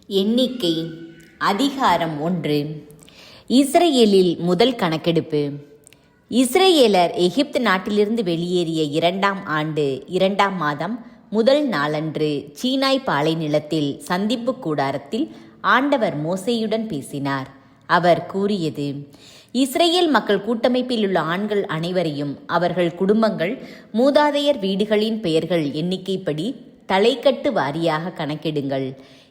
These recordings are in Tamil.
எண்ணிக்கை அதிகாரம் 1. இஸ்ரேலில் முதல் கணக்கெடுப்பு. இஸ்ரேலர் எகிப்து நாட்டிலிருந்து வெளியேறிய 2ஆம் ஆண்டு 2ஆம் மாதம் முதல் நாளன்று சீனாய் பாலை நிலத்தில் சந்திப்பு கூடாரத்தில் ஆண்டவர் மோசேயுடன் பேசினார். அவர் கூறியது: இஸ்ரேல் மக்கள் கூட்டமைப்பில் உள்ள ஆண்கள் அனைவரையும் அவர்கள் குடும்பங்கள் மூதாதையர் வீடுகளின் பெயர்கள் எண்ணிக்கைப்படி தலைக்கட்டு வாரியாக கணக்கெடுங்கள்.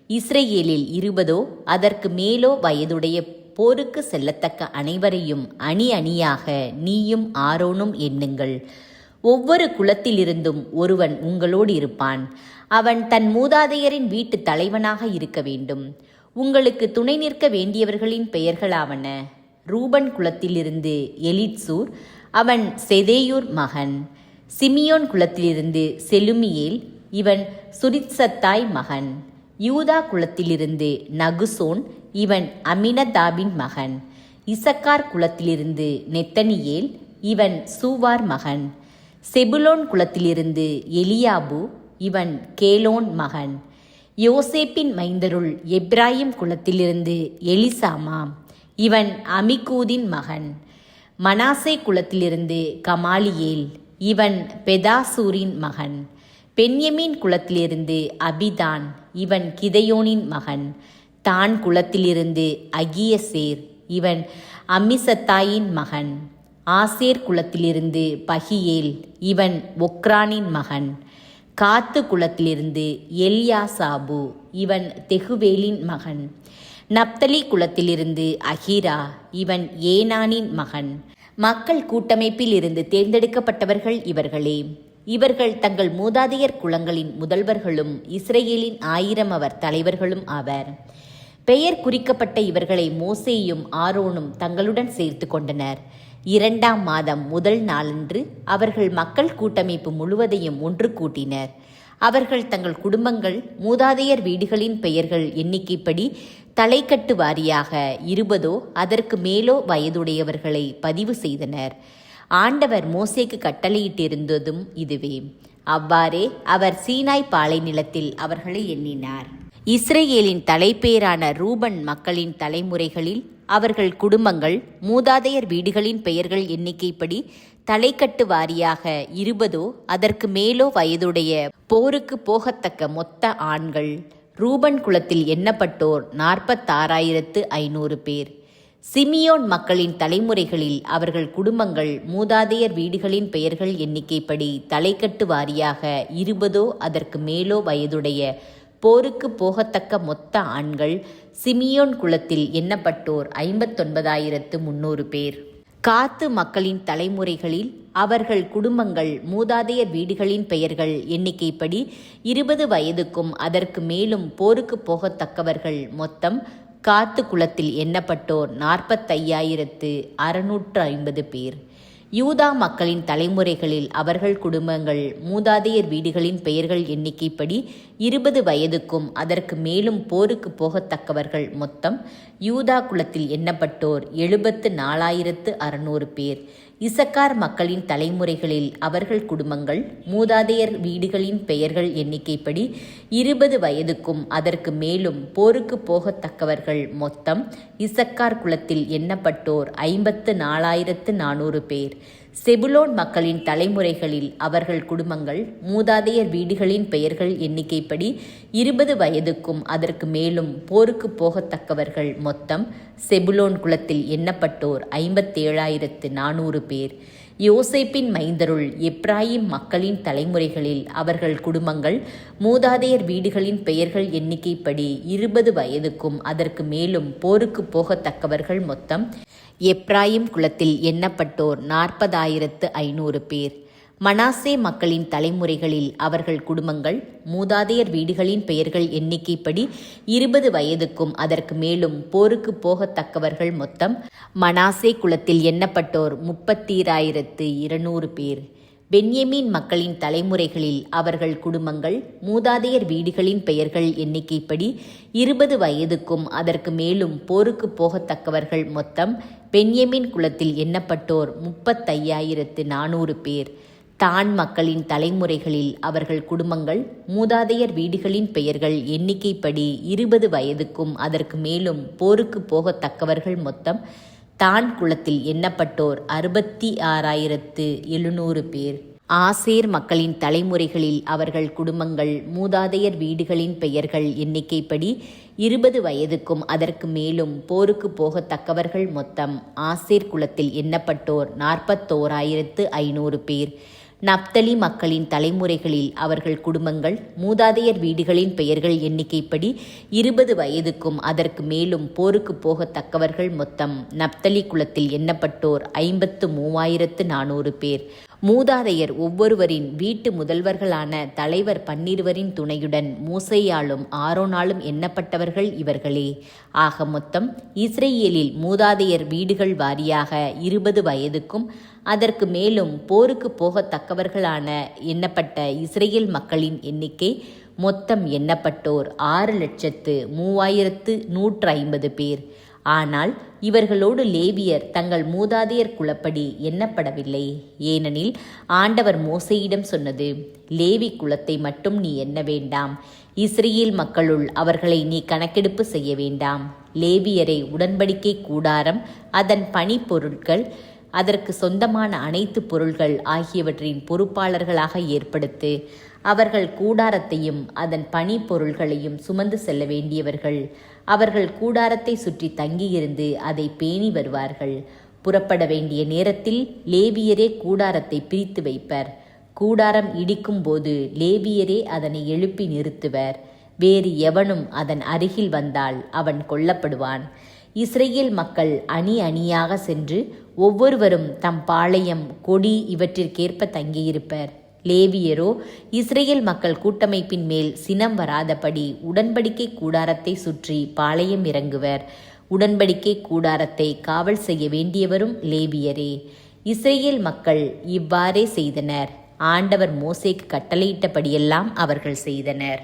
இஸ்ரேலில் 20 அதற்கு மேலோ வயதுடைய போருக்கு செல்லத்தக்க அனைவரையும் அணி அணியாக நீயும் ஆரோனும் எண்ணுங்கள். ஒவ்வொரு குலத்திலிருந்தும் ஒருவன் உங்களோடு இருப்பான். அவன் தன் மூதாதையரின் வீட்டு தலைவனாக இருக்க வேண்டும். உங்களுக்கு துணை நிற்க வேண்டியவர்களின் பெயர்களாவன: ரூபன் குலத்திலிருந்து எலிட்சூர், அவன் செதேயூர் மகன். சிமியோன் குலத்திலிருந்து செலுமியேல், இவன் சுரித்சத்தாய் மகன். யூதா குலத்திலிருந்து நகுசோன், இவன் அமினதாபின் மகன். இசக்கார் குலத்திலிருந்து நெத்தனியேல், இவன் சூவார் மகன். செபுலோன் குலத்திலிருந்து எலியாபு, இவன் கேலோன் மகன். யோசேப்பின் மைந்தருள் எப்ராயிம் குலத்திலிருந்து எலிசாமா, இவன் அமிகூதின் மகன். மனாசே குலத்திலிருந்து கமாலியேல், இவன் பெதாசூரின் மகன். பென்யமீன் குலத்திலிருந்து அபிதான், இவன் கிதையோனின் மகன். தான் குலத்திலிருந்து அகியசேர், இவன் அம்மிசத்தாயின் மகன். ஆசேர் குலத்திலிருந்து பகியேல், இவன் ஒக்ரானின் மகன். காத்து குலத்திலிருந்து எல்யாசாபு, இவன் தெகுவேலின் மகன். நப்தலி குலத்திலிருந்து அஹீரா, இவன் ஏனானின் மகன். மக்கள் கூட்டமைப்பில் இருந்து தேர்ந்தெடுக்கப்பட்டவர்கள் இவர்களே. இவர்கள் தங்கள் மூதாதையர் குலங்களின் முதல்வர்களும் இஸ்ரேலின் 1000 அவர் தலைவர்களும் ஆவர். பெயர் குறிக்கப்பட்ட இவர்களை மோசேயும் ஆரோனும் தங்களுடன் சேர்த்து கொண்டனர். 2ஆம் மாதம் முதல் நாளன்று அவர்கள் மக்கள் கூட்டமைப்பு முழுவதையும் ஒன்று கூட்டினர். அவர்கள் தங்கள் குடும்பங்கள் மூதாதையர் வீடுகளின் பெயர்கள் எண்ணிக்கைப்படி தலைக்கட்டு வாரியாக 20 அதற்கு மேலோ வயதுடையவர்களை பதிவு செய்தனர். ஆண்டவர் மோசேக்கு கட்டளையிட்டிருந்ததும் இதுவே. அவ்வாறே அவர் சீனாய் பாலை நிலத்தில் அவர்களை எண்ணினார். இஸ்ரேலின் தலைப்பேரான ரூபன் மக்களின் தலைமுறைகளில் அவர்கள் குடும்பங்கள் மூதாதையர் வீடுகளின் பெயர்கள் எண்ணிக்கைப்படி தலைக்கட்டு வாரியாக 20 அதற்கு மேலோ வயதுடைய போருக்கு போகத்தக்க மொத்த ஆண்கள். ரூபன் குலத்தில் எண்ணப்பட்டோர் 46,500 பேர். சிமியோன் மக்களின் தலைமுறைகளில் அவர்கள் குடும்பங்கள் மூதாதையர் வீடுகளின் பெயர்கள் எண்ணிக்கைப்படி தலைக்கட்டு வாரியாக 20 அதற்கு மேலோ வயதுடைய போருக்கு போகத்தக்க மொத்த ஆண்கள். சிமியோன் குலத்தில் எண்ணப்பட்டோர் 59,300 பேர். காத்து மக்களின் தலைமுறைகளில் அவர்கள் குடும்பங்கள் மூதாதையர் வீடுகளின் பெயர்கள் எண்ணிக்கைப்படி 20 வயதுக்கும் அதற்கு மேலும் போருக்கு போகத்தக்கவர்கள் மொத்தம். காத்து குலத்தில் எண்ணப்பட்டோர் 45,650 பேர். யூதா மக்களின் தலைமுறைகளில் அவர்கள் குடும்பங்கள் மூதாதையர் வீடுகளின் பெயர்கள் எண்ணிக்கைப்படி 20 வயதுக்கும் அதற்கு மேலும் போருக்கு போகத்தக்கவர்கள் மொத்தம். யூதா குலத்தில் எண்ணப்பட்டோர் 74,600 பேர். இசக்கார் மக்களின் தலைமுறைகளில் அவர்கள் குடும்பங்கள் மூதாதையர் வீடுகளின் பெயர்கள் எண்ணிக்கைப்படி 20 வயதுக்கும் அதற்கு மேலும் போருக்கு போகத்தக்கவர்கள் மொத்தம். இசக்கார் குலத்தில் எண்ணப்பட்டோர் 54,400 பேர். செபுலோன் மக்களின் தலைமுறைகளில் அவர்கள் குடும்பங்கள் மூதாதையர் வீடுகளின் பெயர்கள் எண்ணிக்கைப்படி 20 வயதுக்கும் அதற்கு மேலும் போருக்கு போகத்தக்கவர்கள் மொத்தம். செபுலோன் குலத்தில் எண்ணப்பட்டோர் 57,400 பேர். யோசேப்பின் மைந்தருள் எப்ராயிம் மக்களின் தலைமுறைகளில் அவர்கள் குடும்பங்கள் மூதாதையர் வீடுகளின் பெயர்கள் எண்ணிக்கைப்படி 20 வயதுக்கும் அதற்கு மேலும் போருக்கு போகத்தக்கவர்கள் மொத்தம். எப்ராயிம் குலத்தில் எண்ணப்பட்டோர் 40,500 பேர். மனாசே மக்களின் தலைமுறைகளில் அவர்கள் குடும்பங்கள் மூதாதையர் வீடுகளின் பெயர்கள் எண்ணிக்கைப்படி 20 வயதுக்கும் அதற்கு மேலும் போருக்கு போகத்தக்கவர்கள் மொத்தம். மனாசே குலத்தில் எண்ணப்பட்டோர் 30,200 பேர். பென்யமீன் மக்களின் தலைமுறைகளில் அவர்கள் குடும்பங்கள் மூதாதையர் வீடுகளின் பெயர்கள் எண்ணிக்கைப்படி 20 வயதுக்கும் அதற்கு மேலும் போருக்கு போகத்தக்கவர்கள் மொத்தம். பென்யமீன் குலத்தில் எண்ணப்பட்டோர் 35,400 பேர். தான் மக்களின் தலைமுறைகளில் அவர்கள் குடும்பங்கள் மூதாதையர் வீடுகளின் பெயர்கள் எண்ணிக்கைப்படி 20 வயதுக்கும் அதற்கு மேலும் போருக்கு போகத்தக்கவர்கள் மொத்தம் தான் குலத்தில் எண்ணப்பட்டோர் 66,700 பேர். ஆசேர் மக்களின் தலைமுறைகளில் அவர்கள் குடும்பங்கள் மூதாதையர் வீடுகளின் பெயர்கள் எண்ணிக்கைப்படி 20 வயதுக்கும் அதற்கு மேலும் போருக்கு போகத்தக்கவர்கள் மொத்தம் ஆசேர் குலத்தில் எண்ணப்பட்டோர் 41,500 பேர். நப்தலி மக்களின் தலைமுறைகளில் அவர்கள் குடும்பங்கள் மூதாதையர் வீடுகளின் பெயர்கள் எண்ணிக்கைப்படி 20 வயதுக்கும் அதற்கு மேலும் போருக்கு போகத்தக்கவர்கள் மொத்தம் நப்தலி குலத்தில் எண்ணப்பட்டோர் 53,400 பேர். மூதாதையர் ஒவ்வொருவரின் வீட்டு முதல்வர்களான தலைவர் 12 துணையுடன் மூசையாலும் ஆரோனாலும் எண்ணப்பட்டவர்கள் இவர்களே. ஆக மொத்தம் இஸ்ரேலில் மூதாதையர் வீடுகள் வாரியாக 20 வயதுக்கும் அதற்கு மேலும் போருக்கு போகத்தக்கவர்களான எண்ணப்பட்ட இஸ்ரேல் மக்களின் எண்ணிக்கை மொத்தம் எண்ணப்பட்டோர் 6,03,150 பேர். ஆனால் இவர்களோடு லேவியர் தங்கள் மூதாதையர் குலப்படி எண்ணப்படவில்லை. ஏனெனில் ஆண்டவர் மோசேயிடம் சொன்னது, லேவி குலத்தை மட்டும் நீ எண்ண வேண்டாம், இஸ்ரேல் மக்களுள் அவர்களை நீ கணக்கெடுப்பு செய்ய வேண்டாம். லேவியரை உடன்படிக்கை கூடாரம், அதன் பணிப்பொருட்கள், அதற்கு சொந்தமான அனைத்து பொருள்கள் ஆகியவற்றின் பொறுப்பாளர்களாக ஏற்படுத்து. அவர்கள் கூடாரத்தையும் அதன் பணி பொருள்களையும் சுமந்து செல்ல வேண்டியவர்கள். அவர்கள் கூடாரத்தை சுற்றி தங்கியிருந்து அதை பேணி வருவார்கள். புறப்பட வேண்டிய நேரத்தில் லேவியரே கூடாரத்தை பிரித்து வைப்பர். கூடாரம் இடிக்கும் போது லேவியரே அதனை எழுப்பி நிறுத்துவர். வேறு எவனும் அதன் அருகில் வந்தால் அவன் கொல்லப்படுவான். இஸ்ரேல் மக்கள் அணி அணியாக சென்று ஒவ்வொருவரும் தம் பாளையம், கொடி இவற்றிற்கேற்ப தங்கியிருப்பர். லேவியரோ இஸ்ரேல் மக்கள் கூட்டமைப்பின் மேல் சினம் வராதபடி உடன்படிக்கை கூடாரத்தை சுற்றி பாளையம் இறங்குவர். உடன்படிக்கை கூடாரத்தை காவல் செய்ய வேண்டியவரும் லேவியரே. இஸ்ரேல் மக்கள் இவ்வாறே செய்தனர். ஆண்டவர் மோசேக்கு கட்டளையிட்டபடியெல்லாம் அவர்கள் செய்தனர்.